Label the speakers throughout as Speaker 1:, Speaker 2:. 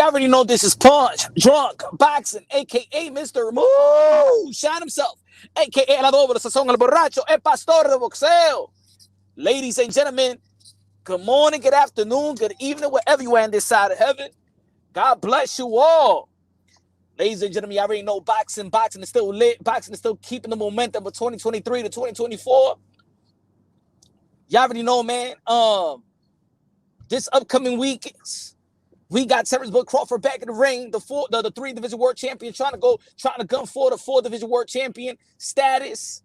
Speaker 1: You already know this is Punch, Drunk, Boxing, a.k.a. Mr. Moo, Shine himself, a.k.a. El Adobo, the Sazón, El Borracho, El Pastor de Boxeo. Ladies and gentlemen, good morning, good afternoon, good evening, wherever you are in this side of heaven. God bless you all. Ladies and gentlemen, you already know boxing is still lit. Boxing is still keeping the momentum of 2023 to 2024. You already know, man. This upcoming week, we got Terrence Crawford back in the ring, the 3-division world champion, trying to gun for the 4-division world champion status.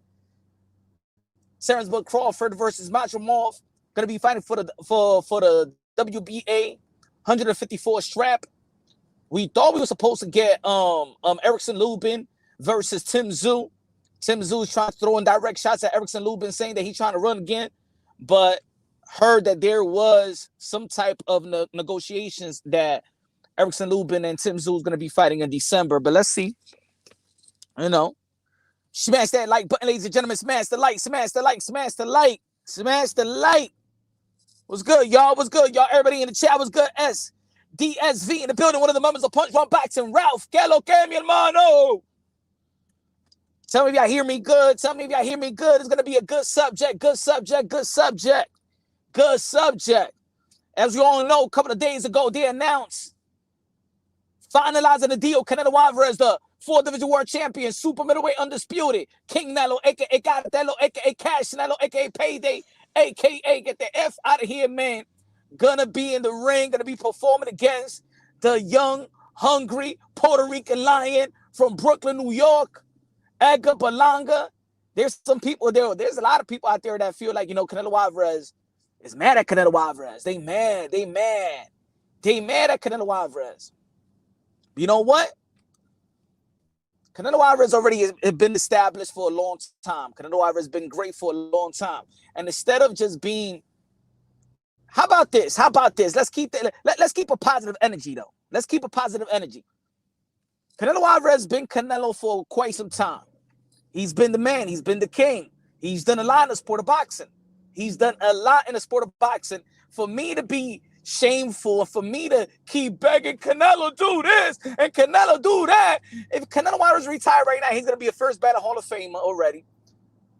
Speaker 1: Terrence Crawford versus Macho Morph, gonna be fighting for the WBA 154 strap. We thought we were supposed to get Erickson Lubin versus Tim Tszyu. Tim Tszyu is trying to throw in direct shots at Erickson Lubin, saying that he's trying to run again, but heard that there was some type of negotiations that Erickson Lubin and Tim Tszyu is going to be fighting in December. But let's see. You know, smash that like button, ladies and gentlemen. Smash the like, smash the like, smash the like, smash the like. What's good, y'all? What's good, y'all? Everybody in the chat, what's good? DSV in the building. One of the members of Punch One Boxing, Ralph. Que lo que, mi hermano? Tell me if y'all hear me good. Tell me if y'all hear me good. It's going to be a good subject, good subject, good subject. Good subject. As you all know, a couple of days ago, they announced finalizing the deal. Canelo Alvarez, the 4-division world champion, super middleweight undisputed. King Nello, a.k.a. Cartelo, a.k.a. Cash Nello, a.k.a. Payday, a.k.a. get the F out of here, man. Gonna be in the ring, gonna be performing against the young, hungry Puerto Rican lion from Brooklyn, New York, Edgar Berlanga. There's some people there. There's a lot of people out there that feel like, Canelo Alvarez is mad at Canelo Alvarez. They mad at Canelo Alvarez. You know what? Canelo Alvarez already has been established for a long time. Canelo Alvarez has been great for a long time. And instead of just being, how about this? Let's keep a positive energy, though. Let's keep a positive energy. Canelo Alvarez has been Canelo for quite some time. He's been the man. He's been the king. He's done a lot in the sport of boxing. He's done a lot in the sport of boxing. For me to be shameful, for me to keep begging Canelo do this and Canelo do that. If Canelo Alvarez retire right now, he's going to be a first ballot Hall of Famer already.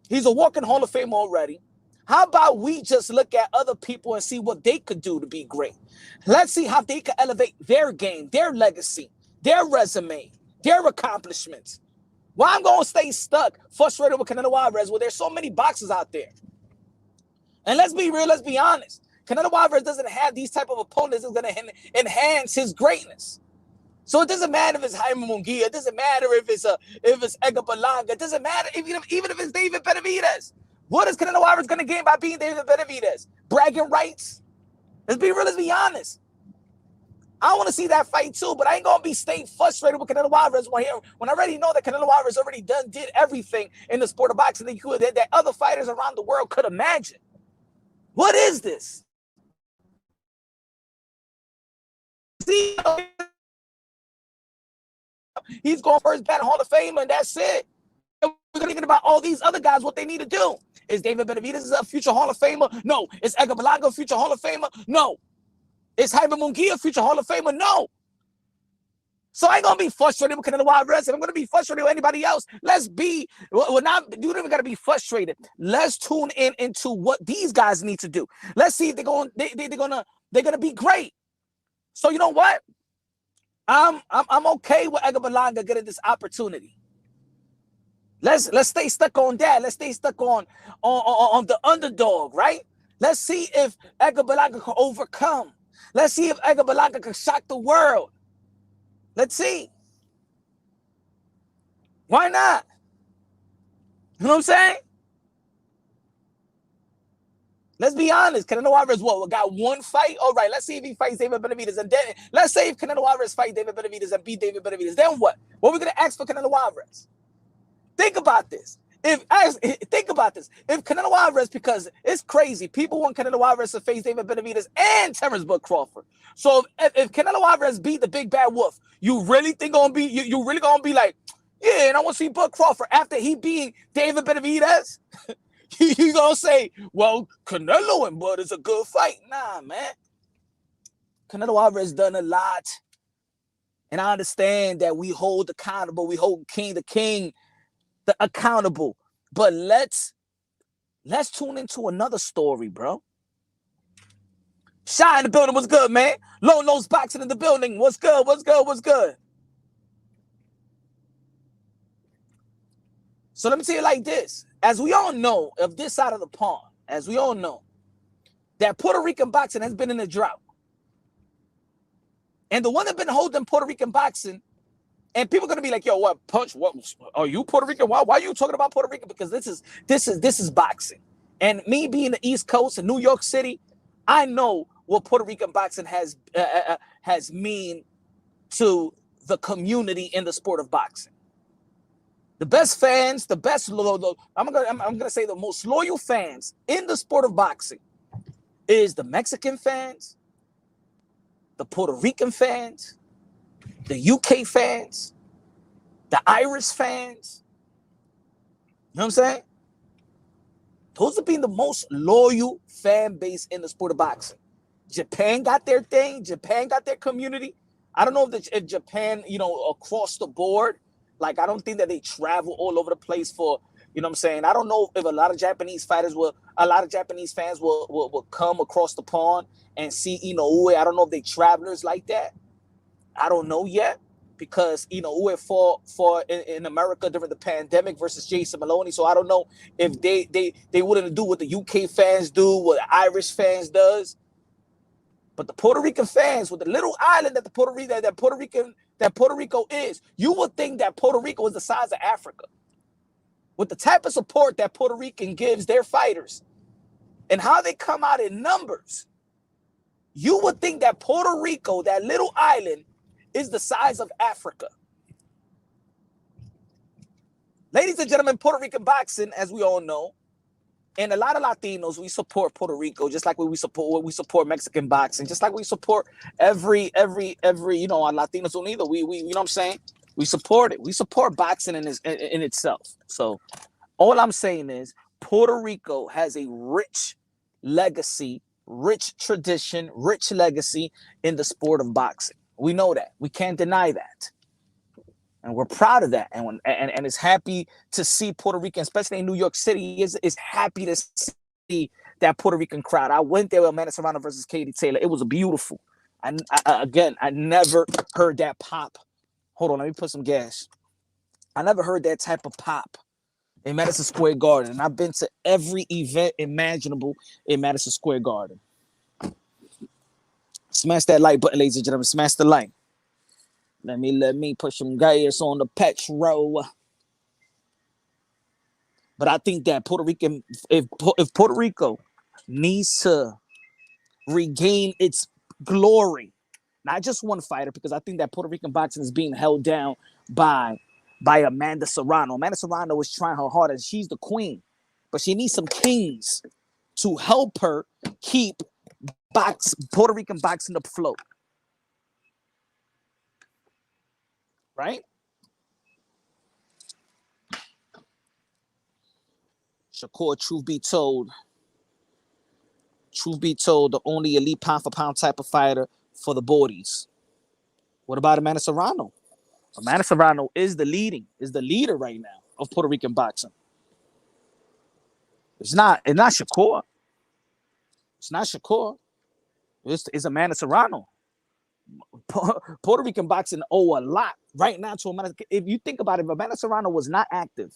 Speaker 1: He's a walking Hall of Famer already. How about we just look at other people and see what they could do to be great? Let's see how they could elevate their game, their legacy, their resume, their accomplishments. Why I'm going to stay stuck, frustrated with Canelo Alvarez when there's so many boxers out there. And let's be real, let's be honest. Canelo Alvarez doesn't have these type of opponents that's going to enhance his greatness. So it doesn't matter if it's Jaime Munguia. It doesn't matter if it's Edgar Berlanga. It doesn't matter even if it's David Benavidez. What is Canelo Alvarez going to gain by being David Benavidez? Bragging rights? Let's be real, let's be honest. I want to see that fight too, but I ain't going to be staying frustrated with Canelo Alvarez when I already know that Canelo Alvarez already did everything in the sport of boxing that other fighters around the world could imagine. What is this? See, he's going first ballot Hall of Fame, and that's it. And we're thinking about all these other guys, what they need to do. Is David Benavidez a future Hall of Famer? No. Is Edgar Berlanga a future Hall of Famer? No. Is Jaime Munguia a future Hall of Famer? No. So I ain't going to be frustrated with Canelo Alvarez. If I'm going to be frustrated with anybody else, you don't even got to be frustrated. Let's tune into what these guys need to do. Let's see if they're going to be great. So you know what? I'm okay with Edgar Berlanga getting this opportunity. Let's stay stuck on that. Let's stay stuck on the underdog, right? Let's see if Edgar Berlanga can overcome. Let's see if Edgar Berlanga can shock the world. Let's see. Why not? You know what I'm saying? Let's be honest. Canelo Alvarez, got one fight? All right, let's see if he fights David Benavidez. And then, let's say if Canelo Alvarez fights David Benavidez and beat David Benavidez. Then what? What are we going to ask for Canelo Alvarez? Think about this. If Canelo Alvarez, because it's crazy, people want Canelo Alvarez to face David Benavidez and Terrence Crawford. So if Canelo Alvarez beat the big bad wolf, you really think you really gonna be like, yeah, and I want to see Bud Crawford after he beat David Benavidez? You gonna say, well, Canelo and Bud is a good fight? Nah, man. Canelo Alvarez done a lot And I understand that we hold accountable, we hold the king accountable. But let's tune into another story, bro. Shy in the building, what's good, man? Low nose boxing in the building. What's good? What's good? What's good? So let me tell you like this. As we all know, of this side of the pond, as we all know, that Puerto Rican boxing has been in a drought. And the one that's been holding Puerto Rican boxing, and people are gonna be like, yo, what, Punch? What are you Puerto Rican? Why are you talking about Puerto Rican? Because this is boxing. And me being the East Coast in New York City, I know what Puerto Rican boxing has mean to the community in the sport of boxing. The best fans, the best, I'm gonna say the most loyal fans in the sport of boxing is the Mexican fans, the Puerto Rican fans, the UK fans, the Irish fans. You know what I'm saying? Those are being the most loyal fan base in the sport of boxing. Japan got their thing. Japan got their community. I don't know if Japan, across the board, like, I don't think that they travel all over the place for, you know what I'm saying? I don't know if a lot of Japanese fans will come across the pond and see Inoue. I don't know if they travelers like that. I don't know yet, because Inoue fought in America during the pandemic versus Jason Maloney. So I don't know if they wouldn't do what the UK fans do, what the Irish fans does. But the Puerto Rican fans, with the little island that Puerto Rico is, you would think that Puerto Rico is the size of Africa. With the type of support that Puerto Rican gives their fighters and how they come out in numbers, you would think that Puerto Rico, that little island, is the size of Africa. Ladies and gentlemen, Puerto Rican boxing, as we all know, and a lot of Latinos, we support Puerto Rico, just like we support Mexican boxing, just like we support every our Latinos Unidos. We you know what I'm saying? We support it. We support boxing in itself. So all I'm saying is Puerto Rico has a rich legacy, rich tradition, rich legacy in the sport of boxing. We know that. We can't deny that. And we're proud of that. And it's happy to see Puerto Rican, especially in New York City, is happy to see that Puerto Rican crowd. I went there with Amanda Serrano versus Katie Taylor. It was beautiful. I never heard that pop. Hold on, let me put some gas. I never heard that type of pop in Madison Square Garden. And I've been to every event imaginable in Madison Square Garden. Smash that like button, ladies and gentlemen. Smash the like. Let me put some gas on the petrol. But I think that Puerto Rican, if Puerto Rico needs to regain its glory, not just one fighter, because I think that Puerto Rican boxing is being held down by Amanda Serrano. Amanda Serrano is trying her hardest. She's the queen, but she needs some kings to help her keep Puerto Rican boxing afloat. Right? Shakur, truth be told, the only elite pound for pound type of fighter for the boardies. What about Amanda Serrano? Amanda Serrano is the leader right now of Puerto Rican boxing. It's not Shakur. It's not Shakur. It's Amanda Serrano. Puerto Rican boxing owe a lot right now to Amanda. If you think about it, if Amanda Serrano was not active,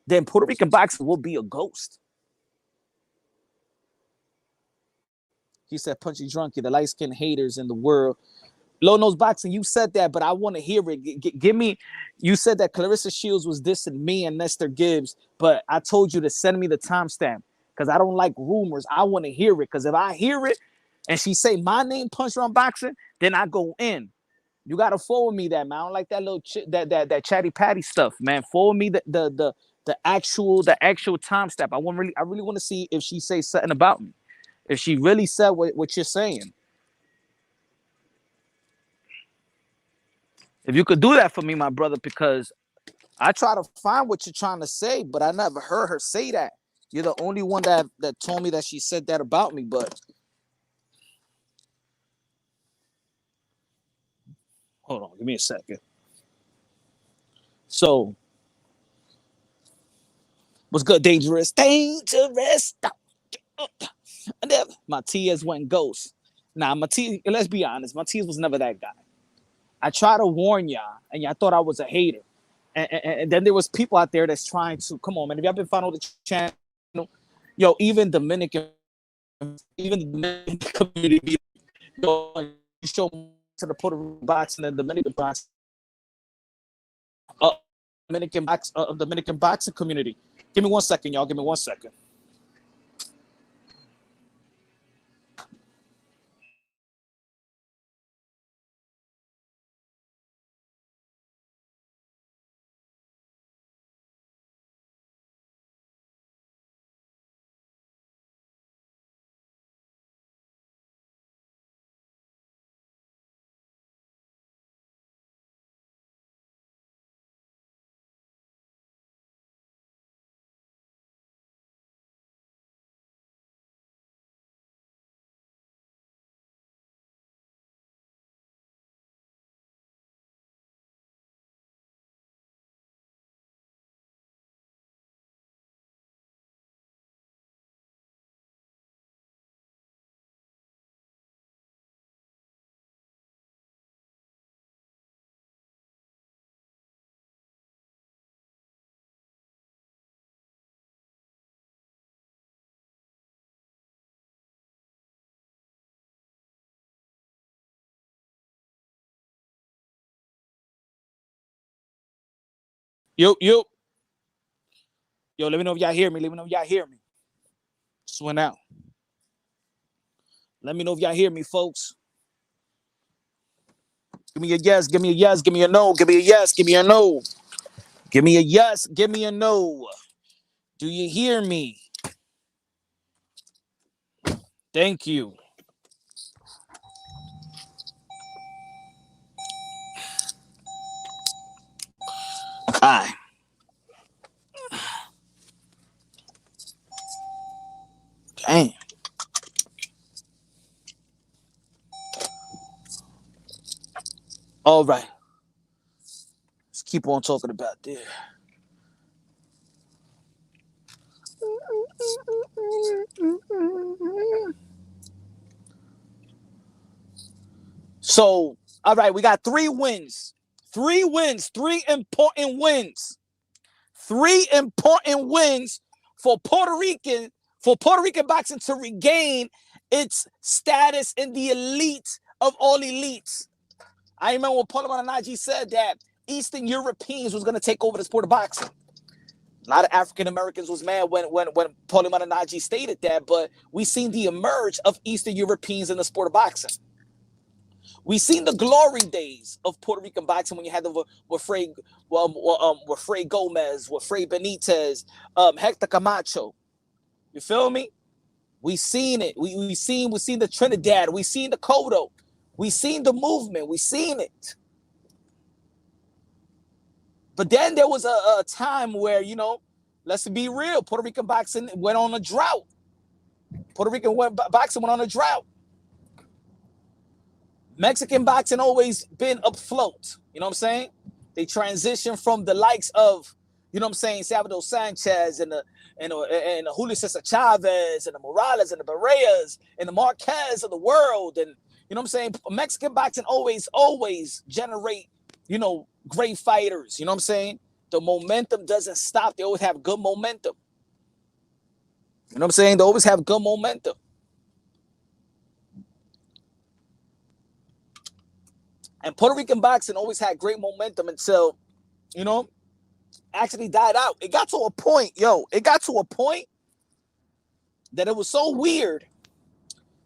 Speaker 1: then Puerto Rican boxing will be a ghost. He said, Punchy Drunky, the light-skinned haters in the world. Low Nose Boxing, you said that, but I want to hear it. Give me, you said that Clarissa Shields was dissing me and Nestor Gibbs, but I told you to send me the timestamp because I don't like rumors. I want to hear it, because if I hear it and she say my name, Punch Drunk Boxing, then I go in. You got to forward me that, man. I don't like that little that chatty patty stuff, man. Forward me the actual timestamp. I really want to see if she says something about me. If she really said what you're saying. If you could do that for me, my brother, because I try to find what you're trying to say, but I never heard her say that. You're the only one that told me that she said that about me, but Hold on, give me a second. So, what's good, dangerous? Dangerous. And then Matias went ghost. Nah, Matias, let's be honest, Matias was never that guy. I try to warn y'all, and y'all thought I was a hater. And then there was people out there that's trying to, come on, man, if y'all been following the channel, yo, even Dominican community, yo, you show to the Puerto Rican boxing and the Dominican boxing, Dominican boxing community. Give me 1 second, y'all. Give me 1 second. Yo. Yo, let me know if y'all hear me. Let me know if y'all hear me. Just went out. Let me know if y'all hear me, folks. Give me a yes, give me a yes, give me a no, give me a yes, give me a no. Give me a yes, give me a no. Do you hear me? Thank you. Hi. Dang. All right. Let's keep on talking about this. So, all right, we got 3 wins. 3 wins, 3 important wins. 3 important wins for Puerto Rican boxing to regain its status in the elite of all elites. I remember when Paulo Malignaggi said that Eastern Europeans was going to take over the sport of boxing. A lot of African Americans was mad when Paulo Malignaggi stated that, but we seen the emerge of Eastern Europeans in the sport of boxing. We seen the glory days of Puerto Rican boxing when you had the with Frey Gomez, with Frey Benitez, Hector Camacho. You feel me? We seen it. We seen the Trinidad. We seen the Cotto. We seen the movement. We seen it. But then there was a time where, let's be real, Puerto Rican boxing went on a drought. Puerto Rican boxing went on a drought. Mexican boxing always been afloat. You know what I'm saying? They transitioned from the likes of, Salvador Sanchez and the Julio Cesar Chavez and the Morales and the Barreras and the Marquez of the world. And, Mexican boxing always generate, great fighters. You know what I'm saying? The momentum doesn't stop. They always have good momentum. You know what I'm saying? They always have good momentum. And Puerto Rican boxing always had great momentum until, actually died out. It got to a point that it was so weird.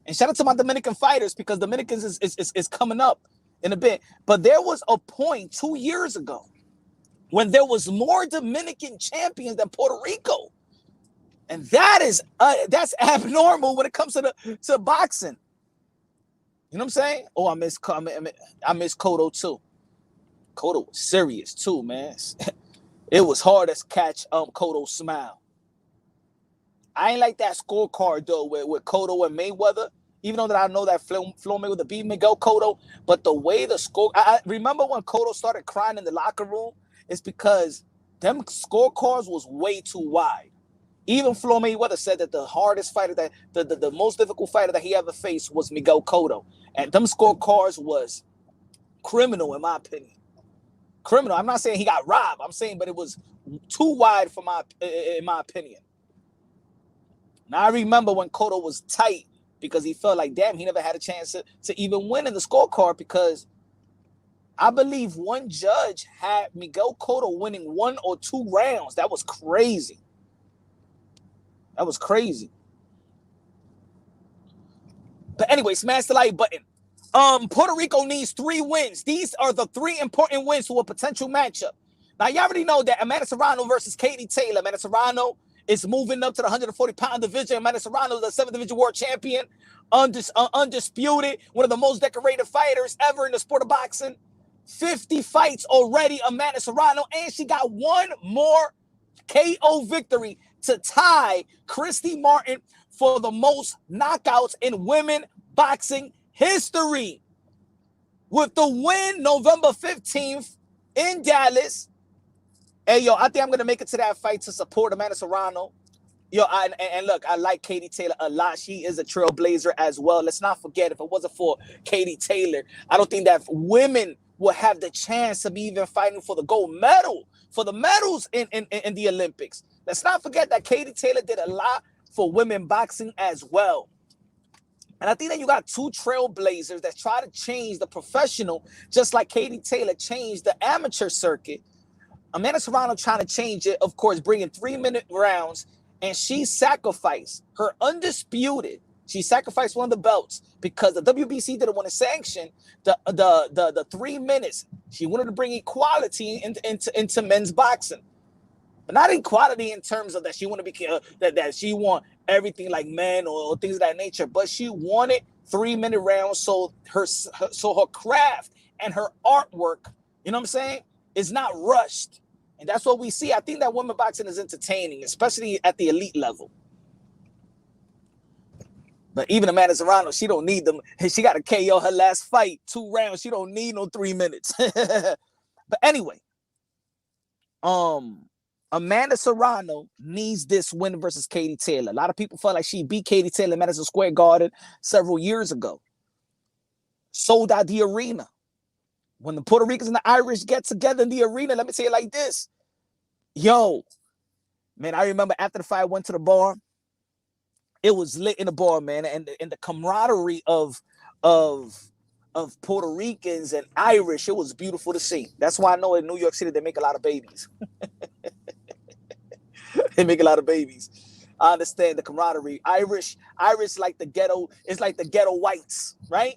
Speaker 1: And shout out to my Dominican fighters, because Dominicans is coming up in a bit. But there was a point 2 years ago when there was more Dominican champions than Puerto Rico. And that's abnormal when it comes to boxing. You know what I'm saying? Oh, I miss Cotto too. Cotto was serious too, man. It was hard to catch Cotto's smile. I ain't like that scorecard though with Cotto and Mayweather. even though that I know that Floyd Mayweather beat Miguel Cotto, but the way the score, I remember when Cotto started crying in the locker room, it's because them scorecards was way too wide. Even Floyd Mayweather said that the hardest fighter, that the most difficult fighter that he ever faced was Miguel Cotto. And them scorecards was criminal, in my opinion. Criminal. I'm not saying he got robbed. I'm saying, but it was too wide in my opinion. Now, I remember when Cotto was tight because he felt like, damn, he never had a chance to even win in the scorecard, because I believe one judge had Miguel Cotto winning 1 or 2 rounds. That was crazy. That was crazy. But anyway, smash the like button. Puerto Rico needs 3 wins. These are the 3 important wins to a potential matchup. Now, you already know that Amanda Serrano versus Katie Taylor. Amanda Serrano is moving up to the 140-pound division. Amanda Serrano is the 7th division world champion, undisputed, one of the most decorated fighters ever in the sport of boxing. 50 fights already, Amanda Serrano, and she got 1 more KO victory to tie Christy Martin for the most knockouts in women boxing history. With the win November 15th in Dallas. Hey, yo, I think I'm going to make it to that fight to support Amanda Serrano. Yo, and look, I like Katie Taylor a lot. She is a trailblazer as well. Let's not forget, if it wasn't for Katie Taylor, I don't think that women will have the chance to be even fighting for the gold medal, for the medals in the Olympics. Let's not forget that Katie Taylor did a lot for women boxing as well. And I think that you got 2 trailblazers that try to change the professional, just like Katie Taylor changed the amateur circuit. Amanda Serrano trying to change it, of course, bringing 3-minute rounds, and she sacrificed her undisputed. She sacrificed one of the belts because the WBC didn't want to sanction the 3 minutes. She wanted to bring equality into men's boxing, but not equality in terms of that she want to be that she want everything like men or things of that nature. But she wanted 3-minute rounds, so her craft and her artwork, you know what I'm saying, is not rushed. And that's what we see. I think that women boxing is entertaining, especially at the elite level. But even Amanda Serrano, she don't need them. She got to KO her last fight, 2 rounds. She don't need no 3 minutes. But anyway, Amanda Serrano needs this win versus Katie Taylor. A lot of people felt like she beat Katie Taylor in Madison Square Garden several years ago. Sold out the arena. When the Puerto Ricans and the Irish get together in the arena, let me say it like this. Yo, man, I remember after the fight, I went to the bar. It was lit in the bar, man. And the camaraderie of Puerto Ricans and Irish, it was beautiful to see. That's why I know in New York City, they make a lot of babies. They make a lot of babies. I understand the camaraderie. Irish like the ghetto. It's like the ghetto whites, right?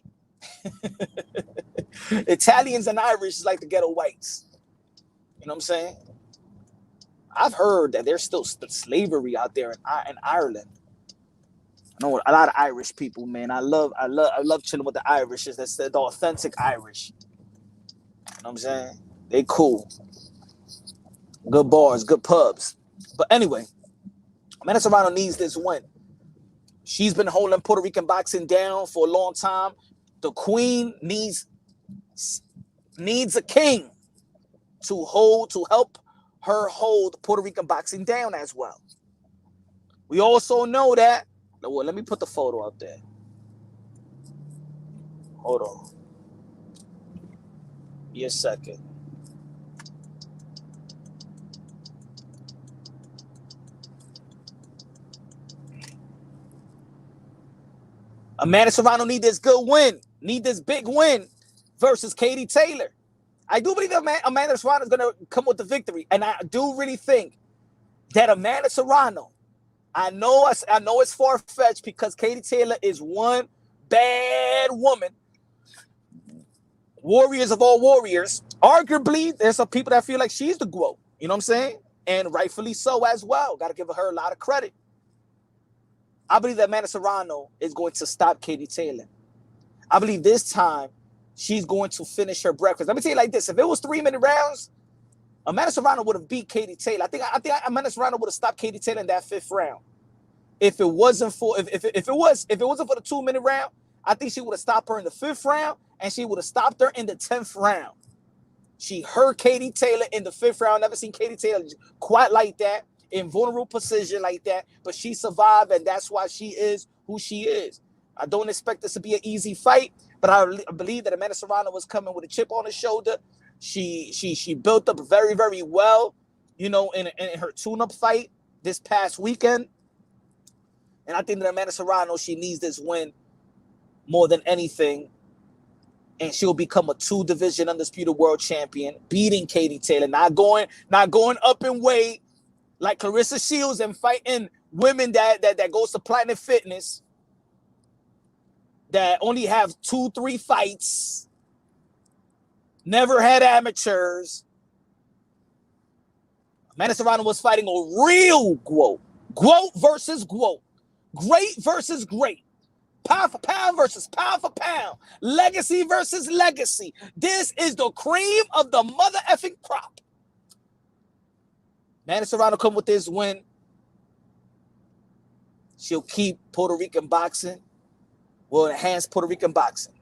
Speaker 1: Italians and Irish is like the ghetto whites. You know what I'm saying? I've heard that there's still slavery out there in Ireland. I know a lot of Irish people, man. I love chilling with the Irish. That's the authentic Irish. You know what I'm saying? They cool. Good bars, good pubs. But anyway, Amanda Serrano needs this win. She's been holding Puerto Rican boxing down for a long time. The queen needs a king to help her hold Puerto Rican boxing down as well. We also know that. Well, let me put the photo up there. Hold on. Give me a second. Amanda Serrano need this good win. Need this big win versus Katie Taylor. I do believe that Amanda Serrano is going to come with the victory. And I do really think that Amanda Serrano, I know it's far-fetched because Katie Taylor is one bad woman. Warriors of all warriors. Arguably, there's some people that feel like she's the GOAT. You know what I'm saying? And rightfully so as well. Got to give her a lot of credit. I believe that Amanda Serrano is going to stop Katie Taylor. I believe this time she's going to finish her breakfast. Let me tell you like this. If it was 3-minute rounds, Amanda Serrano would have beat Katie Taylor. I think Amanda Serrano would have stopped Katie Taylor in that 5th round. if it wasn't for if it wasn't for the 2-minute round, I think she would have stopped her in the 5th round, and she would have stopped her in the 10th round. She hurt Katie Taylor in the 5th round. Never seen Katie Taylor quite like that, in vulnerable position like that, but she survived, and that's why she is who she is. I don't expect this to be an easy fight, but I believe that Amanda Serrano was coming with a chip on her shoulder. She built up very, very well, you know, in her tune-up fight this past weekend. And I think that Amanda Serrano, she needs this win more than anything. And she'll become a 2-division undisputed world champion, beating Katie Taylor, not going up in weight like Clarissa Shields and fighting women that goes to Planet Fitness, that only have 2-3 fights, never had amateurs. Amanda Serrano was fighting a real GWOAT. GWOAT versus GWOAT. Great versus great. Pound for pound versus pound for pound. Legacy versus legacy. This is the cream of the mother effing crop. Amanda Serrano come with this win. She'll keep Puerto Rican boxing. Will enhance Puerto Rican boxing.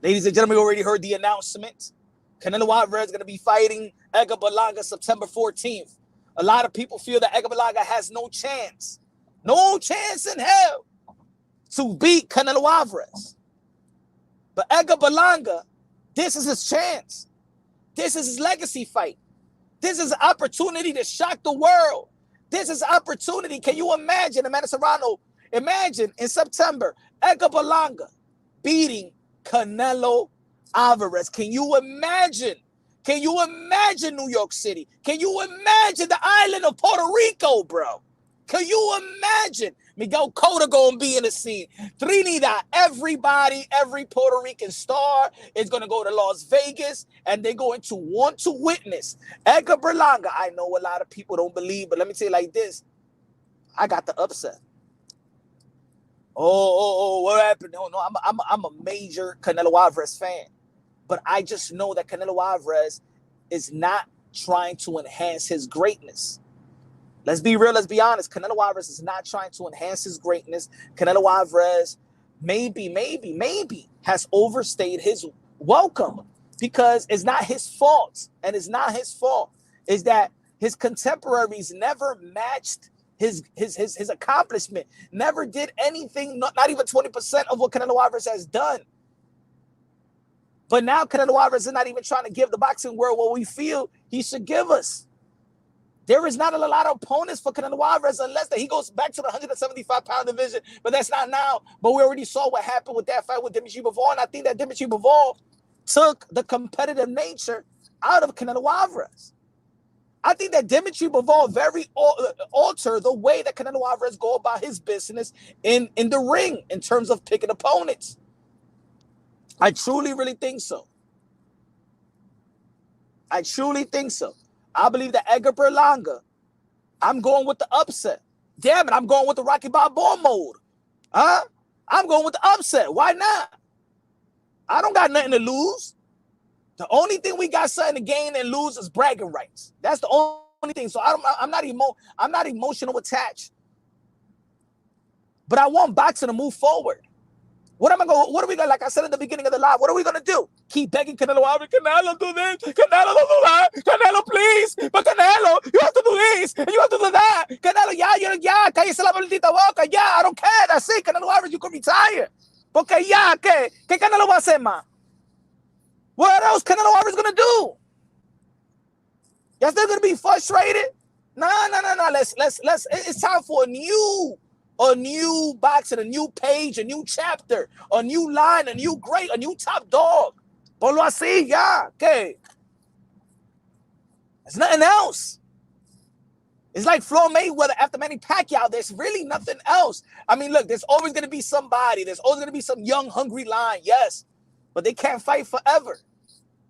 Speaker 1: Ladies and gentlemen, we already heard the announcement. Canelo Alvarez is going to be fighting Edgar Berlanga September 14th. A lot of people feel that Edgar Berlanga has no chance. No chance in hell to beat Canelo Alvarez. But Edgar Berlanga, this is his chance. This is his legacy fight. This is an opportunity to shock the world. This is an opportunity. Can you imagine, Amanda Serrano, imagine in September, Edgar Berlanga beating Canelo Alvarez. Can you imagine? Can you imagine New York City? Can you imagine the island of Puerto Rico, bro? Can you imagine? Miguel Cotto gonna be in the scene. Trinidad, everybody, every Puerto Rican star is gonna go to Las Vegas, and they're going to want to witness Edgar Berlanga. I know a lot of people don't believe, but let me tell you like this: I got the upset. Oh, what happened? No, I'm a major Canelo Alvarez fan, but I just know that Canelo Alvarez is not trying to enhance his greatness. Let's be real. Let's be honest. Canelo Alvarez is not trying to enhance his greatness. Canelo Alvarez maybe has overstayed his welcome, because it's not his fault. And it's not his fault. It's that his contemporaries never matched his accomplishment, never did anything, not even 20% of what Canelo Alvarez has done. But now Canelo Alvarez is not even trying to give the boxing world what we feel he should give us. There is not a lot of opponents for Canelo Alvarez unless that he goes back to the 175-pound division, but that's not now. But we already saw what happened with that fight with Dimitri Bivol, and I think that Dimitri Bivol took the competitive nature out of Canelo Alvarez. I think that Dimitri Bivol very altered the way that Canelo Alvarez go about his business in the ring in terms of picking opponents. I truly, really think so. I truly think so. I believe that Edgar Berlanga, I'm going with the upset. Damn it, I'm going with the Rocky Balboa mode. Huh? I'm going with the upset. Why not? I don't got nothing to lose. The only thing we got something to gain and lose is bragging rights. That's the only thing. So I'm not emotional attached. But I want boxing to move forward. What are we gonna, like I said at the beginning of the live, what are we gonna do? Keep begging Canelo Alvarez, Canelo, do this, Canelo, don't do that, Canelo, please, but Canelo, you have to do this, and you have to do that, Canelo, ya, cállese la maldita boca, ya, I don't care, that's it, Canelo Alvarez, you can retire. Porque ya, ¿qué Canelo va a hacer más? What else Canelo Alvarez gonna do? Y'all still gonna be frustrated? No, let's, it's time for a new boxing, a new page, a new chapter, a new line, a new great, a new top dog. Ponlo así, ya, okay. There's nothing else. It's like Floyd Mayweather after Manny Pacquiao. There's really nothing else. I mean, look, there's always going to be somebody. There's always going to be some young, hungry lion, yes. But they can't fight forever.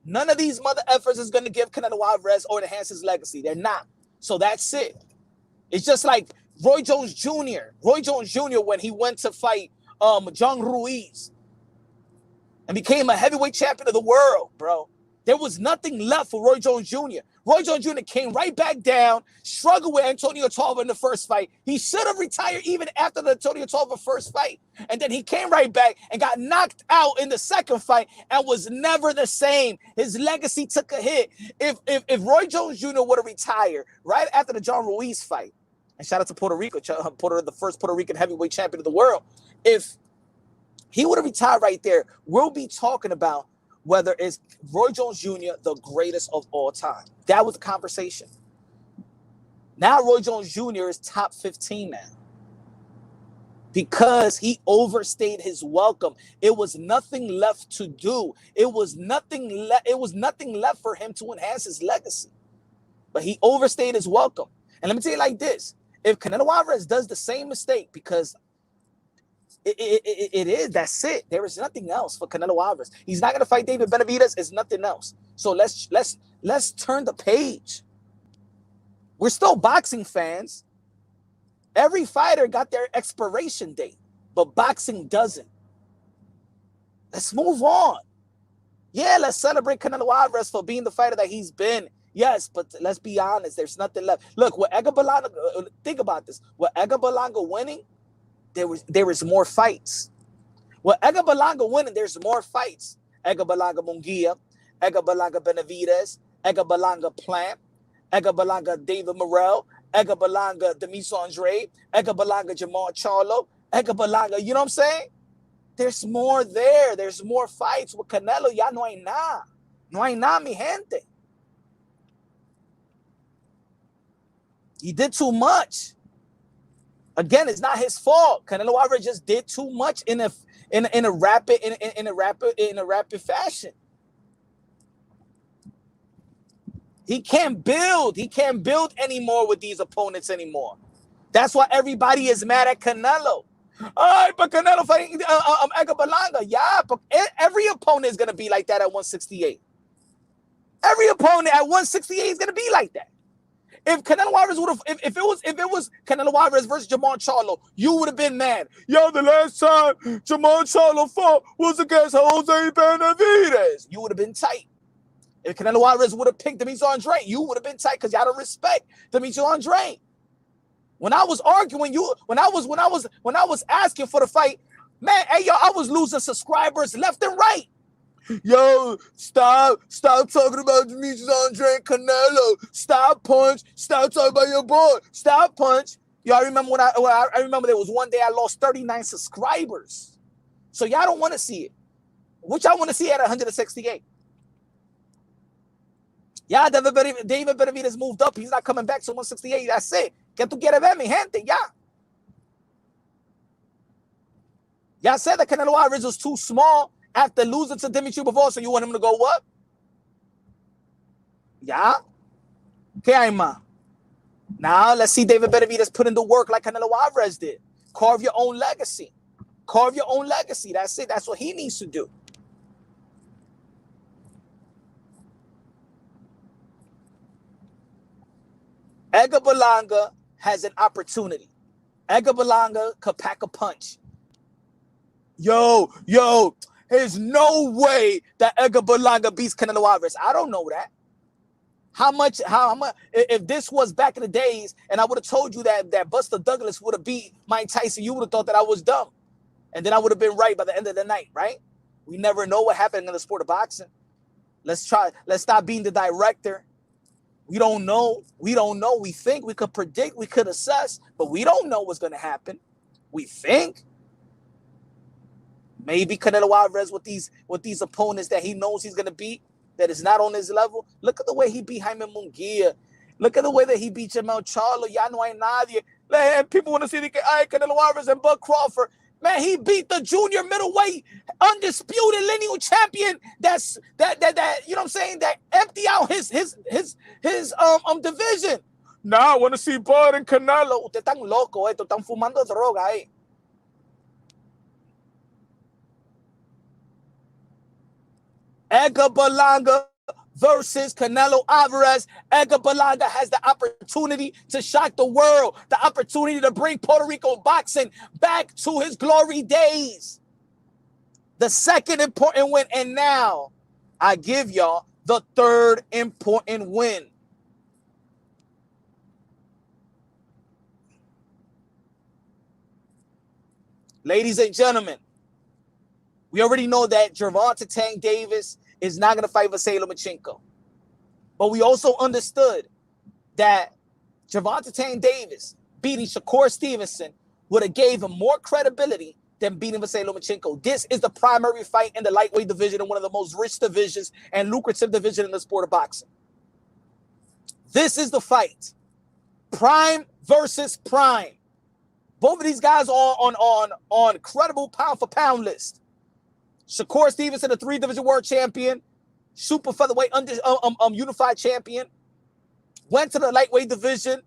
Speaker 1: None of these mother effers is going to give Canelo Alvarez or enhance his legacy. They're not. So that's it. It's just like Roy Jones Jr. When he went to fight John Ruiz and became a heavyweight champion of the world, bro. There was nothing left for Roy Jones Jr. Roy Jones Jr. came right back down, struggled with Antonio Tarver in the first fight. He should have retired even after the Antonio Tarver first fight. And then he came right back and got knocked out in the second fight and was never the same. His legacy took a hit. If Roy Jones Jr. would have retired right after the John Ruiz fight, and shout out to Puerto Rico, the first Puerto Rican heavyweight champion of the world, if he would have retired right there, we'll be talking about whether it's Roy Jones Jr., the greatest of all time. That was the conversation. Now Roy Jones Jr. is top 15 now because he overstayed his welcome. It was nothing left to do. It was nothing left for him to enhance his legacy. But he overstayed his welcome. And let me tell you like this. If Canelo Alvarez does the same mistake, because that's it. There is nothing else for Canelo Alvarez. He's not going to fight David Benavidez. It's nothing else. So let's turn the page. We're still boxing fans. Every fighter got their expiration date, but boxing doesn't. Let's move on. Yeah, let's celebrate Canelo Alvarez for being the fighter that he's been. Yes, but let's be honest. There's nothing left. Look, with Edgar Berlanga, think about this. With Edgar Berlanga winning, there was more fights. Well, Edgar Berlanga winning, there's more fights. Edgar Berlanga Munguia, Edgar Berlanga Benavidez, Edgar Berlanga Plant, Edgar Berlanga David Morrell, Edgar Berlanga Demis Andre, Edgar Berlanga Jamal Charlo, Edgar Berlanga, you know what I'm saying? There's more there. There's more fights. With Canelo, ya no hay nada. No hay nada, mi gente. He did too much. Again, it's not his fault. Canelo Alvarez just did too much in a rapid fashion. He can't build. He can't build anymore with these opponents anymore. That's why everybody is mad at Canelo. All right, but Canelo fighting Edgar Berlanga. Yeah, but every opponent is gonna be like that at 168. Every opponent at 168 is gonna be like that. If Canelo Alvarez would have, if it was Canelo Alvarez versus Jamal Charlo, you would have been mad. Yo, the last time Jamal Charlo fought was against Jose Benavidez. You would have been tight. If Canelo Alvarez would have picked Demis Andre, you would have been tight because y'all don't respect Demis Andre. When I was arguing, when I was asking for the fight, man, hey yo, I was losing subscribers left and right. Yo, stop talking about Demetrius Andre and Canelo. Stop punch. Stop talking about your boy. Stop punch. Yo, I remember I remember there was one day I lost 39 subscribers. So y'all don't want to see it. Which I want to see at 168. Yeah, David Benavidez moved up. He's not coming back to 168. That's it. Que tú quieres ver, mi gente? Yeah. Y'all said that Canelo Alvarez was too small after losing to Dimitri before, so you want him to go what? Yeah? ¿Qué hay más? Now, let's see David Benavidez put in the work like Canelo Alvarez did. Carve your own legacy. Carve your own legacy. That's it. That's what he needs to do. Edgar Berlanga has an opportunity. Edgar Berlanga could pack a punch. Yo, there's no way that Edgar Berlanga beats Canelo Alvarez. I don't know that. How much, if this was back in the days and I would have told you that Buster Douglas would have beat Mike Tyson, you would have thought that I was dumb. And then I would have been right by the end of the night, right? We never know what happened in the sport of boxing. Let's stop being the director. We don't know. We think we could predict, we could assess, but we don't know what's going to happen. We think. Maybe Canelo Alvarez with these opponents that he knows he's going to beat, that is not on his level. Look at the way he beat Jaime Munguia. Look at the way that he beat Jamal Charlo. Ya no hay nadie. Man, people want to see Canelo Alvarez and Bud Crawford. Man, he beat the junior middleweight undisputed lineal champion. That you know what I'm saying? That empty out his division. Now I want to see Bud and Canelo. Ustedes están locos, están fumando droga ahí. Edgar Berlanga versus Canelo Alvarez. Edgar Berlanga has the opportunity to shock the world, the opportunity to bring Puerto Rico boxing back to his glory days. The second important win, and now I give y'all the third important win. Ladies and gentlemen, we already know that Gervonta Tank Davis is not going to fight Vasily Lomachenko. But we also understood that Gervonta Tank Davis beating Shakur Stevenson would have gave him more credibility than beating Vasily Lomachenko. This is the primary fight in the lightweight division and one of the most rich divisions and lucrative division in the sport of boxing. This is the fight. Prime versus prime. Both of these guys are on credible pound-for-pound list. Shakur Stevenson, the 3-division world champion, super featherweight unified champion, went to the lightweight division,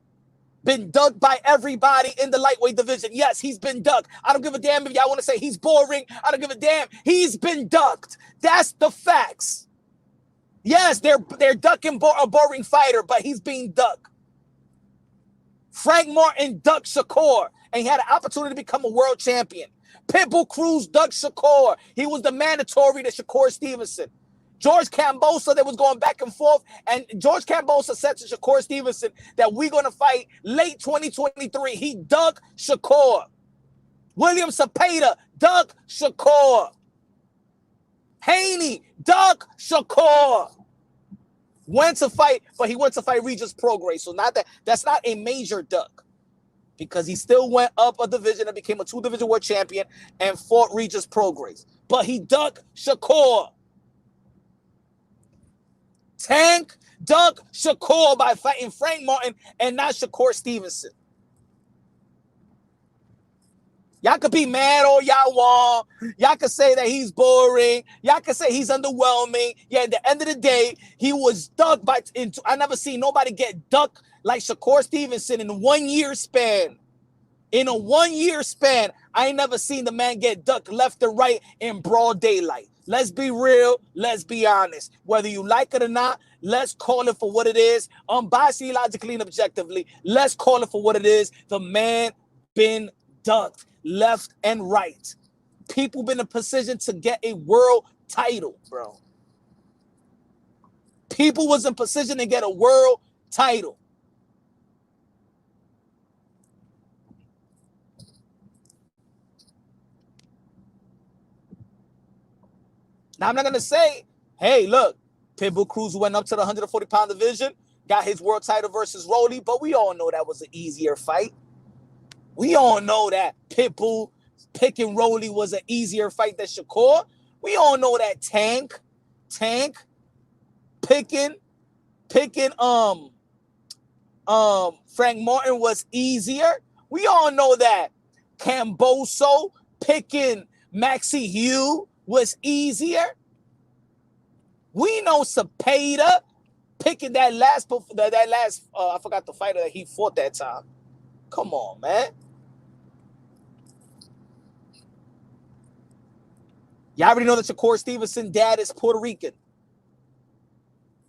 Speaker 1: been dug by everybody in the lightweight division. Yes, he's been dug. I don't give a damn if y'all want to say he's boring. I don't give a damn. He's been ducked. That's the facts. Yes, they're ducking a boring fighter, but he's being ducked. Frank Martin ducked Shakur, and he had an opportunity to become a world champion. Pitbull Cruz ducked Shakur. He was the mandatory to Shakur Stevenson. George Kambosos, that was going back and forth, and George Kambosos said to Shakur Stevenson that we're going to fight late 2023. He ducked Shakur. William Cepeda ducked Shakur. Haney ducked Shakur. Went to fight, but he went to fight Regis Prograis. So that's not a major duck, because he still went up a division and became a 2-division world champion and fought Regis Prograis. But he ducked Shakur. Tank ducked Shakur by fighting Frank Martin and not Shakur Stevenson. Y'all could be mad all y'all want. Y'all could say that he's boring. Y'all could say he's underwhelming. Yeah, at the end of the day, he was ducked by... I never seen nobody get ducked like Shakur Stevenson in a 1-year span. In a 1-year span, I ain't never seen the man get ducked left and right in broad daylight. Let's be real. Let's be honest. Whether you like it or not, let's call it for what it is. Unbiasedly, logically, and objectively, let's call it for what it is. The man been ducked left and right. People been in a position to get a world title, bro. People was in position to get a world title. Now, I'm not going to say, hey, look, Pitbull Cruz went up to the 140-pound division, got his world title versus Rolly, but we all know that was an easier fight. We all know that Pitbull picking Rolly was an easier fight than Shakur. We all know that Tank picking Frank Martin was easier. We all know that Kambosos picking Maxie Hugh was easier. We know Cepeda picking that last I forgot the fighter that he fought that time. Come on, man. Y'all already know that Shakur Stevenson's dad is Puerto Rican.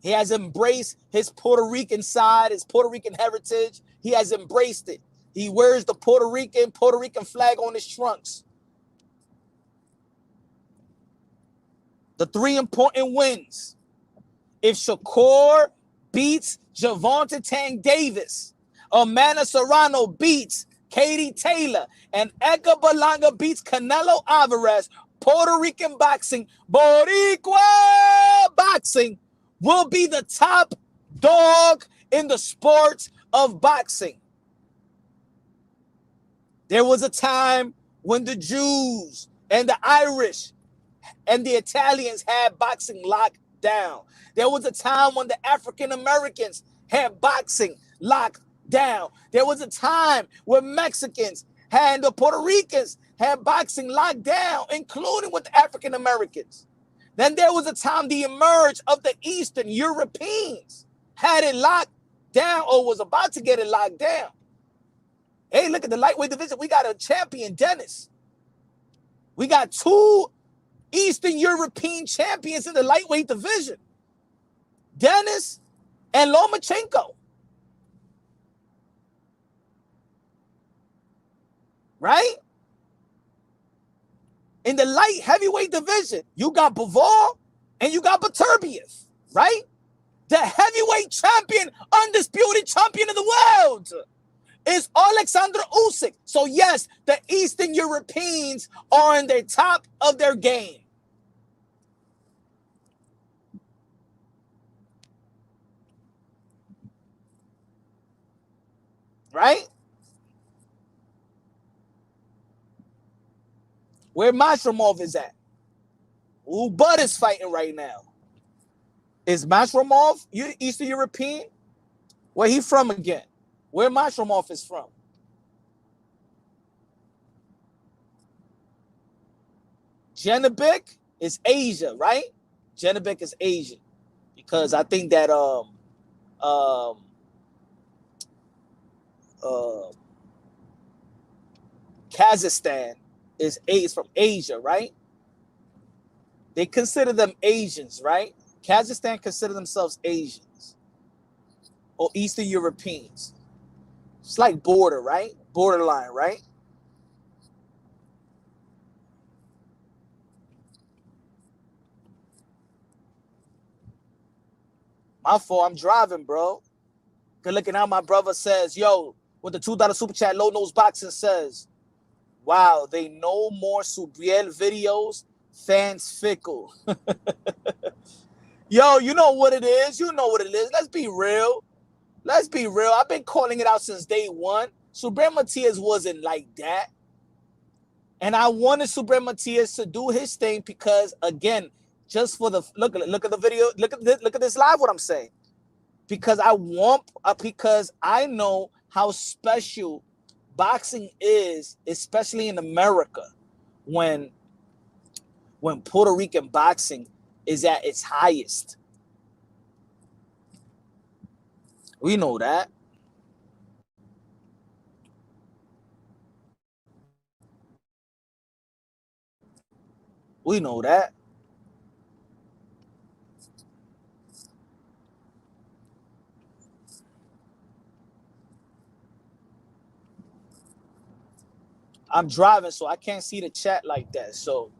Speaker 1: He has embraced his Puerto Rican side, his Puerto Rican heritage. He has embraced it. He wears the Puerto Rican flag on his trunks. The 3 important wins. If Shakur beats Gervonta Tank Davis, Amanda Serrano beats Katie Taylor, and Edgar Berlanga beats Canelo Alvarez, Puerto Rican boxing, Boricua boxing will be the top dog in the sport of boxing. There was a time when the Jews and the Irish and the Italians had boxing locked down. There was a time when the African Americans had boxing locked down. There was a time when Mexicans and the Puerto Ricans had boxing locked down, including with the African Americans. Then there was a time the emerge of the Eastern Europeans had it locked down or was about to get it locked down. Hey, look at the lightweight division. We got a champion, Dennis. We got 2 Eastern European champions in the lightweight division. Dennis and Lomachenko. Right? In the light heavyweight division, you got Bivol and you got Beterbiev. right? The heavyweight champion, undisputed champion of the world, is Alexander Usyk. So yes, the Eastern Europeans are on the top of their game. Right? Where Mashromov is at. Who Bud is fighting right now. Is Mashromov Eastern European? Where he from again? Where Mashromov is from? Janabek is Asia, right? Janabek is Asian. Because I think that Kazakhstan is from Asia, right? They consider them Asians, right? Kazakhstan consider themselves Asians or Eastern Europeans. It's like border, right? Borderline, right? My fault, I'm driving, bro. Good looking out, my brother says, yo, with the $2 super chat, Low Nose Boxing says, wow, they no more Subriel videos, fans fickle. Yo, you know what it is. You know what it is. Let's be real. Let's be real. I've been calling it out since day one. Subriel Matias wasn't like that. And I wanted Subriel Matias to do his thing because, again, just for the look at the video, look at this live. What I'm saying, because I know how special boxing is, especially in America, when Puerto Rican boxing is at its highest. We know that. We know that. I'm driving, so I can't see the chat like that. So,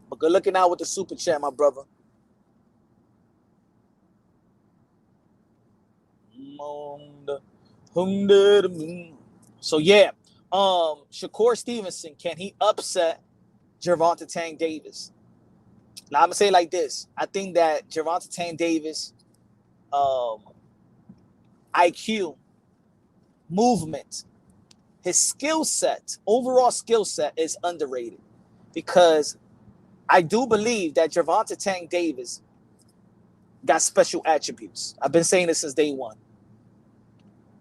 Speaker 1: but good looking out with the super chat, my brother. So yeah, Shakur Stevenson, can he upset Gervonta Tank Davis? Now I'm gonna say it like this: I think that Gervonta Tank Davis, IQ, movement, his skill set, overall skill set is underrated, because I do believe that Gervonta Tank Davis got special attributes. I've been saying this since day one.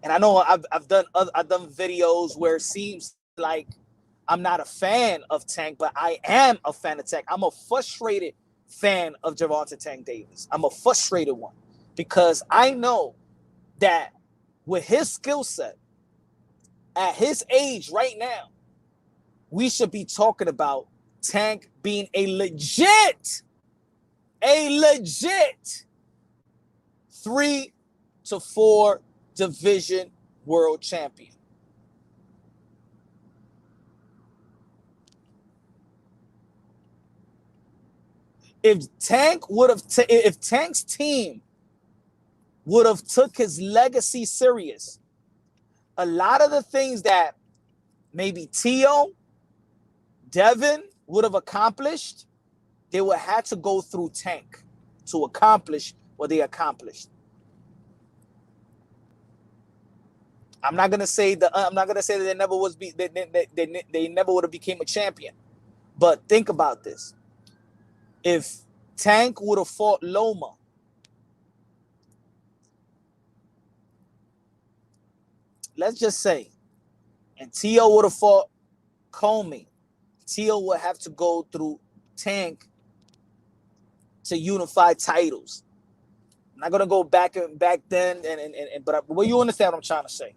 Speaker 1: And I know I've done videos where it seems like I'm not a fan of Tank, but I am a fan of Tank. I'm a frustrated fan of Gervonta Tank Davis. I'm a frustrated one, because I know that with his skill set, at his age right now, we should be talking about Tank being a legit 3 to 4 division world champion. If Tank's team would have took his legacy serious, a lot of the things that maybe Tio, Devin would have accomplished, they would have to go through Tank to accomplish what they accomplished. I'm not gonna say that they never they never would have became a champion, but think about this: if Tank would have fought Loma, let's just say, and Tio would have fought Comey, Tio would have to go through Tank to unify titles. I'm not gonna go back then, but you understand what I'm trying to say.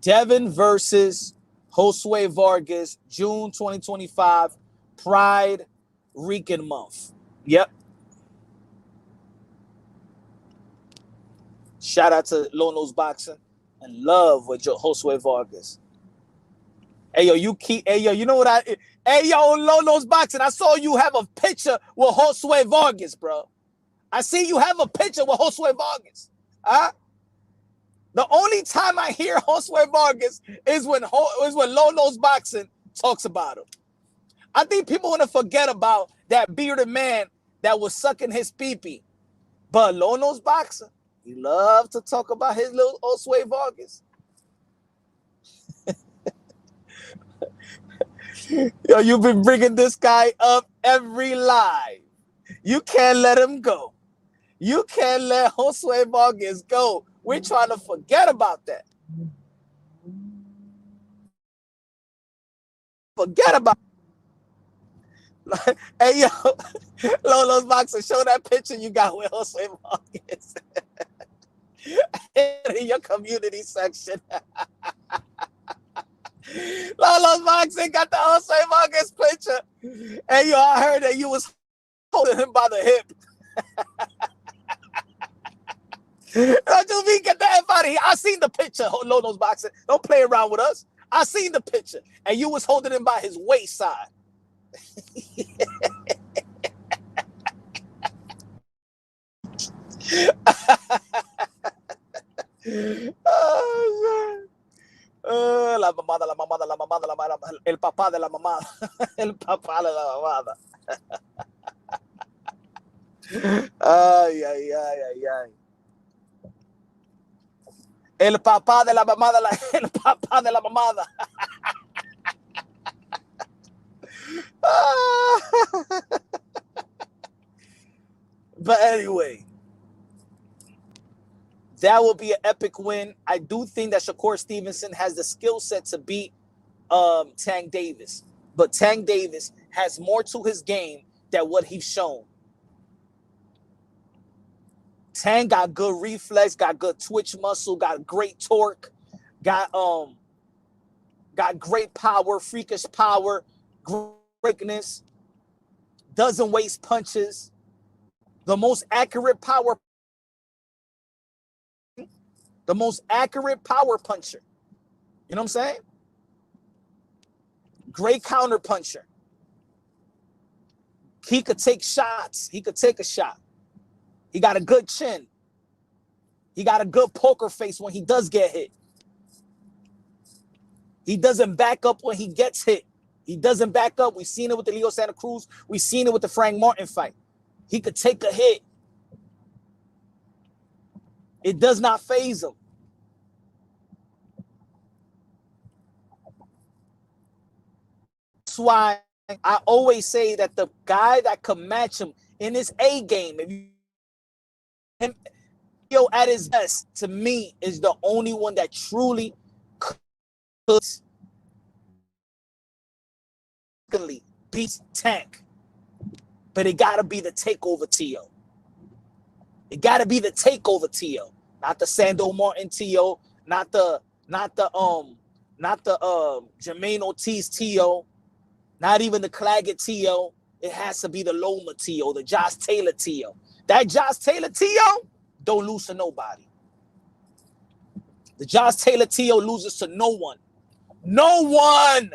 Speaker 1: Devin versus Josue Vargas, June 2025, Pride Rican Month. Yep. Shout out to Low Nose Boxing and love with Josue Vargas. Hey yo, you know what hey yo, Lolo's Boxing, I saw you have a picture with Josue Vargas, bro. I see you have a picture with Josue Vargas. Huh? The only time I hear Josue Vargas is when Lolo's Boxing talks about him. I think people want to forget about that bearded man that was sucking his pee-pee. But Lolo's Boxing, he loved to talk about his little Josue Vargas. Yo, you've been bringing this guy up every live. You can't let him go. You can't let Josue Vargas go. We're trying to forget about that. Forget about hey, yo, Lolo's Boxing, show that picture you got with Josue Vargas in your community section. Lolo's Boxing got the Josue Vargas picture. Hey, yo, I heard that you was holding him by the hip. Don't you mean get the F out of here? I seen the picture, Lolo's Boxing. Don't play around with us. I seen the picture. And you was holding him by his waist side. Oh, man. La mamada, la mamada, la mamada, la mamada, el papá de la mamada, el papá de la mamada. Ay, ay, ay, ay, ay. El papá de la mamada, el papá de la mamada. But anyway, that will be an epic win. I do think that Shakur Stevenson has the skill set to beat Tank Davis. But Tank Davis has more to his game than what he's shown. Tank got good reflex, got good twitch muscle, got great torque, got great power, freakish power, quickness, doesn't waste punches, the most accurate power puncher. You know what I'm saying? Great counter puncher. He could take shots. He could take a shot. He got a good chin. He got a good poker face when he does get hit. He doesn't back up when he gets hit. He doesn't back up. We've seen it with the Leo Santa Cruz. We've seen it with the Frank Martin fight. He could take a hit. It does not faze him. That's why I always say that the guy that could match him in his A game, if you him at his best, to me, is the only one that truly could beat Tank. But it gotta be the takeover T.O. It gotta be the takeover T.O. Not the Sando Martin T.O. Not the Jermaine Ortiz T.O. Not even the Claggett T.O. It has to be the Loma T.O., the Josh Taylor T.O. That Josh Taylor T.O. don't lose to nobody. The Josh Taylor T.O. loses to no one. No one.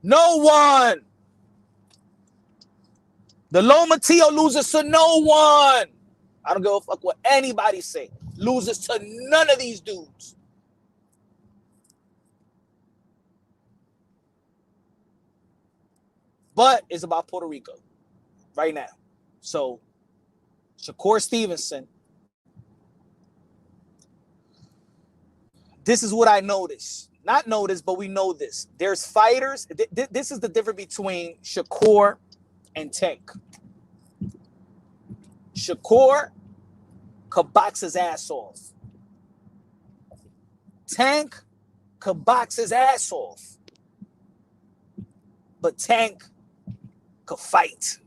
Speaker 1: No one. The Loma T.O. loses to no one. I don't give a fuck what anybody say. Loses to none of these dudes. But it's about Puerto Rico right now. So, Shakur Stevenson, this is what I noticed. Not noticed, but we know this. There's fighters. This is the difference between Shakur and Tank. Shakur could box his ass off. Tank could box his ass off. But Tank could fight.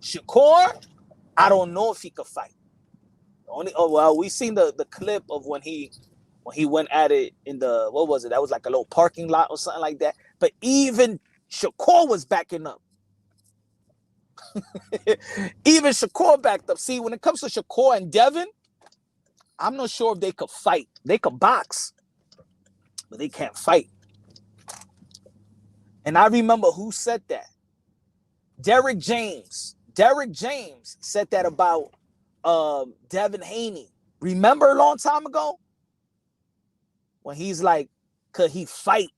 Speaker 1: Shakur, I don't know if he could fight. We seen the clip of when he went at it in the, what was it? That was like a little parking lot or something like that. But even Shakur was backing up. Even Shakur backed up. See, when it comes to Shakur and Devin, I'm not sure if they could fight. They could box, but they can't fight. And I remember who said that. Derrick James. Derrick James said that about Devin Haney. Remember a long time ago? When he's like, could he fight?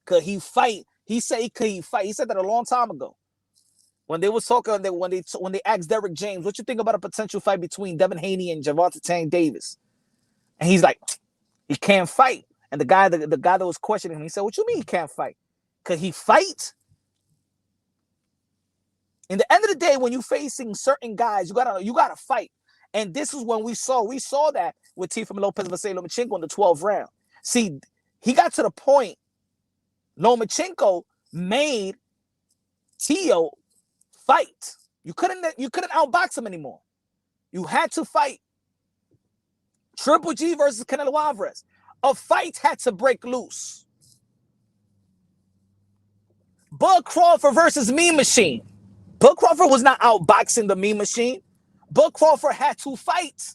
Speaker 1: Could he fight? He said, could he fight? He said that a long time ago. When they was talking, when they asked Derrick James, what you think about a potential fight between Devin Haney and Gervonta Tank Davis? And he's like, he can't fight. And the guy that was questioning him, he said, what you mean he can't fight? Could he fight? In the end of the day, when you're facing certain guys, you gotta fight. And this is when we saw that with Teofimo Lopez-Lomachenko in the 12th round. See, he got to the point. Lomachenko made Tio fight. You couldn't outbox him anymore. You had to fight. Triple G versus Canelo Alvarez. A fight had to break loose. Bud Crawford versus Mean Machine. Bud Crawford was not outboxing the Mean Machine. Bud Crawford had to fight.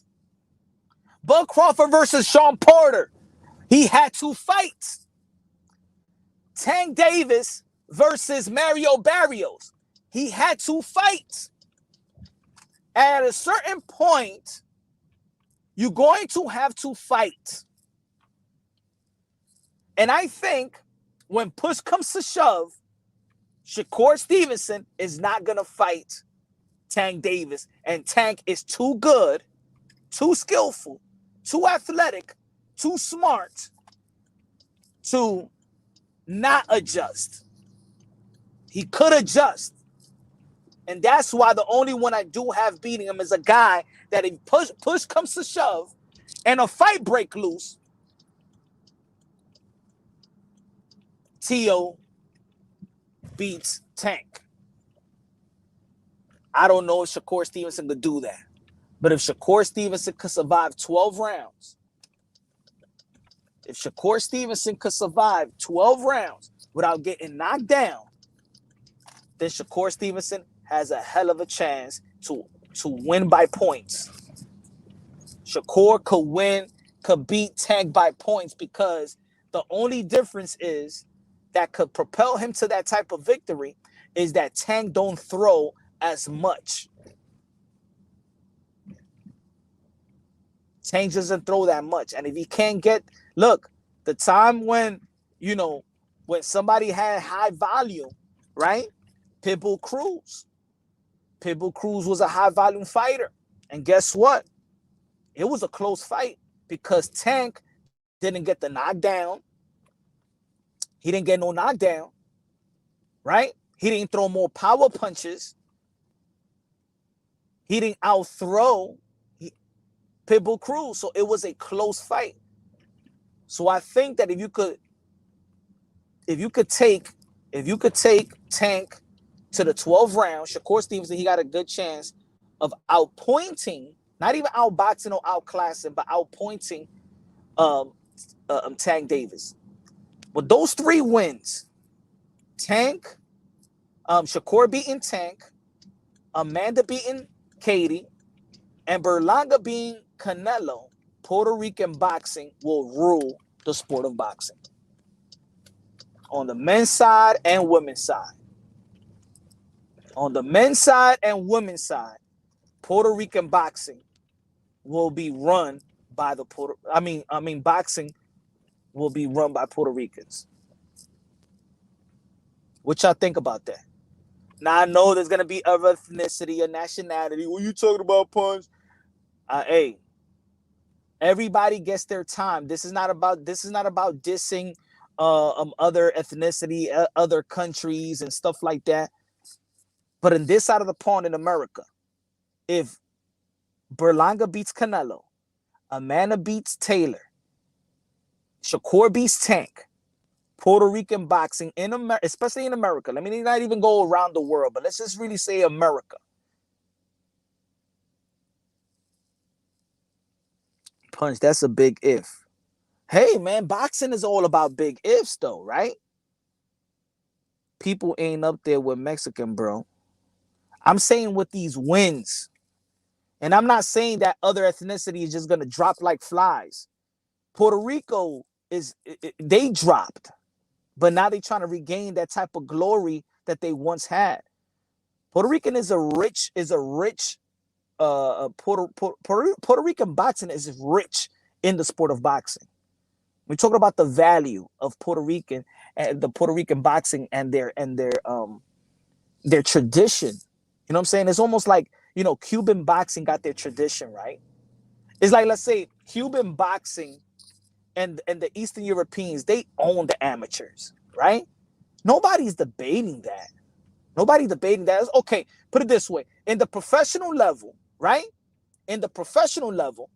Speaker 1: Bud Crawford versus Sean Porter. He had to fight. Tank Davis versus Mario Barrios. He had to fight. At a certain point, you're going to have to fight. And I think when push comes to shove, Shakur Stevenson is not going to fight Tank Davis. And Tank is too good, too skillful, too athletic, too smart to not adjust. He could adjust. And that's why the only one I do have beating him is a guy that if push comes to shove and a fight break loose, Tio beats Tank. I don't know if Shakur Stevenson could do that. But if Shakur Stevenson could survive 12 rounds, without getting knocked down, then Shakur Stevenson has a hell of a chance to win by points. Shakur could beat Tank by points, because the only difference is that could propel him to that type of victory is that Tank don't throw as much. Tank doesn't throw that much. And if he can't look, the time when somebody had high volume, right? Pitbull Cruz was a high volume fighter. And guess what? It was a close fight because Tank didn't get the knockdown. He didn't get no knockdown, right? He didn't throw more power punches. He didn't outthrow Pitbull Cruz. So it was a close fight. So I think that if you could take Tank to the 12th round, Shakur Stevenson, he got a good chance of outpointing, not even outboxing or outclassing, but outpointing Tank Davis. But those 3 wins, Tank, Shakur beating Tank, Amanda beating Katie, and Berlanga beating Canelo, Puerto Rican boxing will rule the sport of boxing. On the men's side and women's side. On the men's side and women's side, Puerto Rican boxing will be run by boxing will be run by Puerto Ricans. What y'all think about that? Now I know there's gonna be other ethnicity or nationality. What you talking about, Punch? Hey, everybody gets their time. This is not about dissing other ethnicity, other countries and stuff like that. But in this side of the pond in America, if Berlanga beats Canelo, Amanda beats Taylor, Shakur beats Tank, Puerto Rican boxing in America, especially in America. Let me not even go around the world, but let's just really say America. Punch, that's a big if. Hey, man, boxing is all about big ifs, though, right? People ain't up there with Mexican, bro. I'm saying with these wins. And I'm not saying that other ethnicity is just going to drop like flies. Puerto Rico they dropped. but now they're trying to regain that type of glory that they once had. Puerto Rican is a rich Puerto Rican boxing is rich in the sport of boxing. We're talking about the value of Puerto Rican and the Puerto Rican boxing and their tradition. You know what I'm saying? It's almost like, you know, Cuban boxing got their tradition, right? It's like, let's say Cuban boxing and the Eastern Europeans, they own the amateurs, right? Nobody's debating that. Nobody's debating that. Okay, put it this way. In the professional level, right? In the professional level,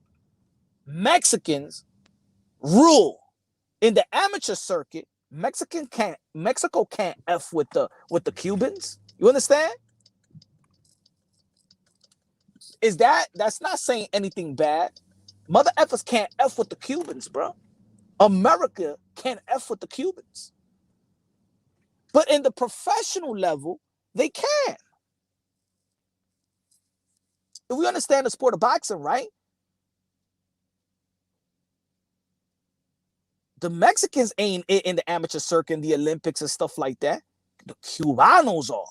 Speaker 1: Mexicans rule. In the amateur circuit, Mexico can't F with the Cubans. You understand? That's not saying anything bad. Mother effers can't F with the Cubans, bro. America can't F with the Cubans. But in the professional level, they can. If we understand the sport of boxing, right? The Mexicans ain't in the amateur circuit, in the Olympics and stuff like that. The Cubanos are.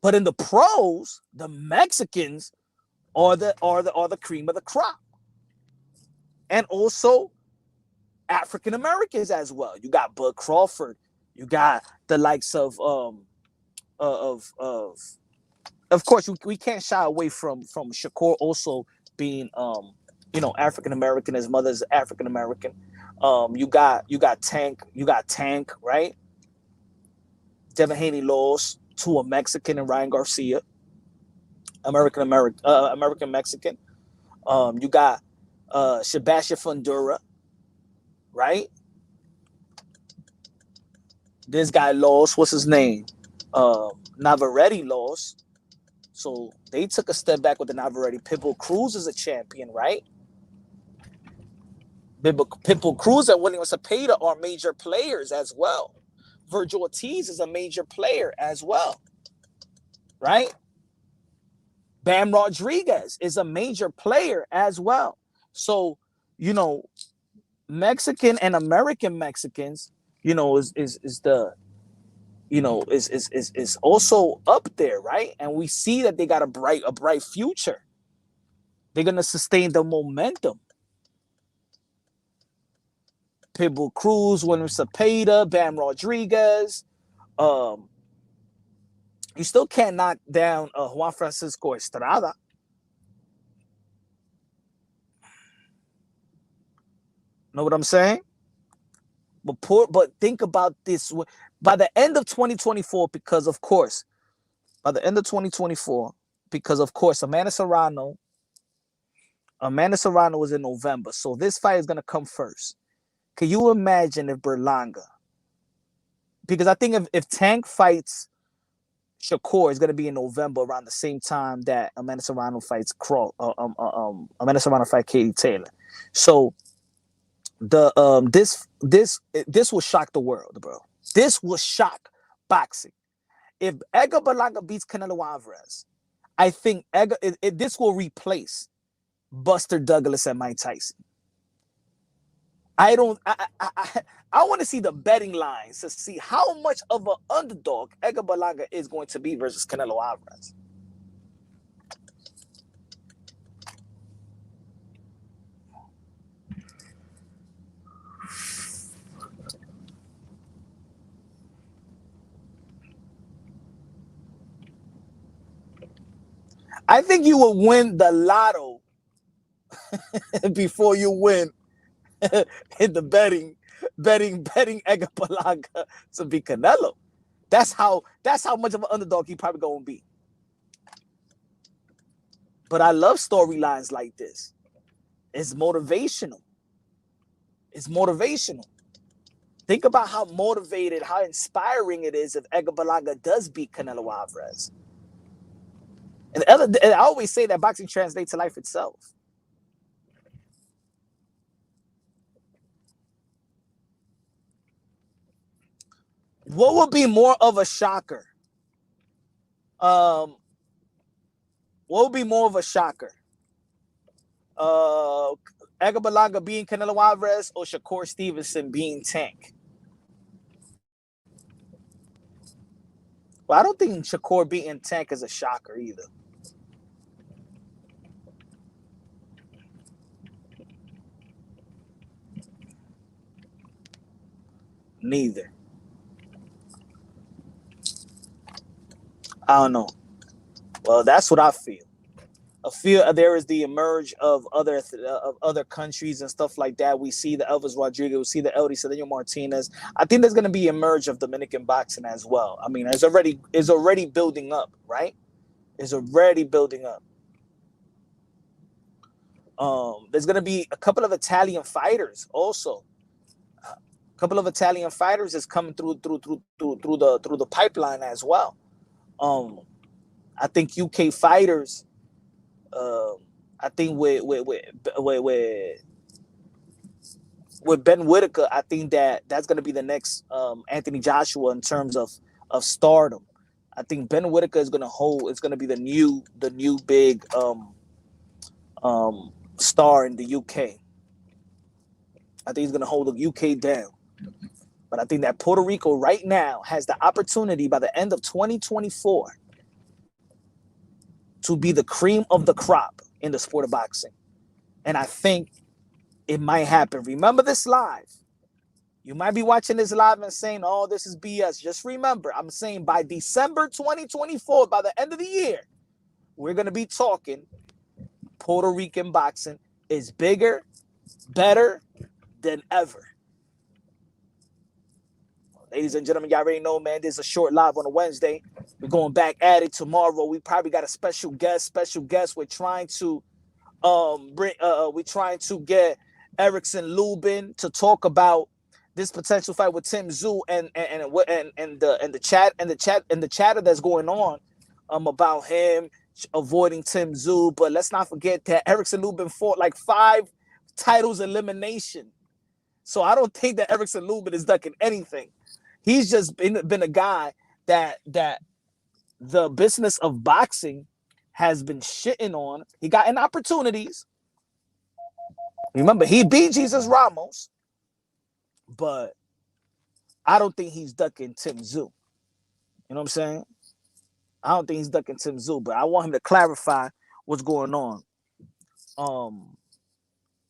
Speaker 1: But in the pros, the Mexicans are the cream of the crop. And also African Americans as well. You got Bud Crawford. You got the likes of course we can't shy away from Shakur also being African American. His mother's African American. You got Tank, right? Devin Haney lost to a Mexican and Ryan Garcia, American Mexican. You got Sebastian Fundura, right? This guy lost. What's his name? Navarrete lost. So they took a step back with the Navarrete. Pitbull Cruz is a champion, right? Pitbull Cruz and William Cepeda are major players as well. Virgil Ortiz is a major player as well, right? Bam Rodriguez is a major player as well. So, Mexican and American Mexicans, is also up there, right? And we see that they got a bright future. They're gonna sustain the momentum. Pitbull Cruz, William Cepeda, Bam Rodriguez. You still can't knock down Juan Francisco Estrada. Know what I'm saying? But think about this. By the end of 2024, because of course, Amanda Serrano was in November. So this fight is going to come first. Can you imagine if Berlanga, because I think if Tank fights Shakur, is going to be in November around the same time that Amanda Serrano fights Katie Taylor. So this will shock the world, bro. This will shock boxing. If Edgar Berlanga beats Canelo Alvarez, I think this will replace Buster Douglas and Mike Tyson. I want to see the betting lines to see how much of an underdog Edgar Berlanga is going to be versus Canelo Alvarez. I think you will win the lotto before you win in the betting Edgar Berlanga to be Canelo. That's how much of an underdog he probably gonna be. But I love storylines like this. It's motivational. Think about how motivated, how inspiring it is if Edgar Berlanga does beat Canelo Alvarez. And I always say that boxing translates to life itself. What would be more of a shocker? What would be more of a shocker? Edgar Berlanga being Canelo Alvarez or Shakur Stevenson being Tank? Well, I don't think Shakur beating Tank is a shocker either. Neither. I don't know. Well, that's what I feel. I feel there is the emerge of other countries and stuff like that. We see the Elvis Rodriguez, we see the Eddie Cedeno Martinez. I think there's going to be emerge of Dominican boxing as well. I mean, it's already building up, right? It's already building up. There's going to be a couple of Italian fighters also. A couple of Italian fighters is coming through the pipeline as well. I think UK fighters. I think with Ben Whitaker, I think that's going to be the next Anthony Joshua in terms of stardom. I think Ben Whitaker is going to hold. It's going to be the new big star in the UK. I think he's going to hold the UK down. But I think that Puerto Rico right now has the opportunity by the end of 2024 to be the cream of the crop in the sport of boxing. And I think it might happen. Remember this live. You might be watching this live and saying, oh, this is BS. Just remember, I'm saying by December 2024, by the end of the year, we're going to be talking Puerto Rican boxing is bigger, better than ever. Ladies and gentlemen, y'all already know, man, there's a short live on a Wednesday. We're going back at it tomorrow. We probably got a special guest. We're trying to get Erickson Lubin to talk about this potential fight with Tim Tszyu and the chatter that's going on about him avoiding Tim Tszyu. But let's not forget that Erickson Lubin fought like 5 titles elimination. So I don't think that Erickson Lubin is ducking anything. He's just been a guy that the business of boxing has been shitting on. He got in opportunities. Remember, he beat Jesus Ramos, but I don't think he's ducking Tim Tszyu. You know what I'm saying? I don't think he's ducking Tim Tszyu, but I want him to clarify what's going on.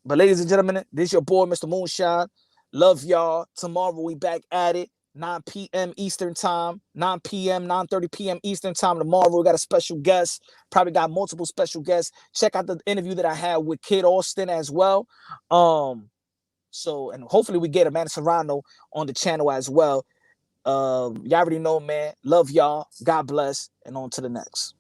Speaker 1: But ladies and gentlemen, this is your boy, Mr. Moonshine. Love y'all. Tomorrow we back at it. 9 p.m. Eastern time, 9 p.m., 9:30 p.m. Eastern time. Tomorrow we got a special guest, probably got multiple special guests. Check out the interview that I had with Kid Austin as well. So, and hopefully we get Amanda Serrano on the channel as well. Y'all already know, man. Love y'all. God bless. And on to the next.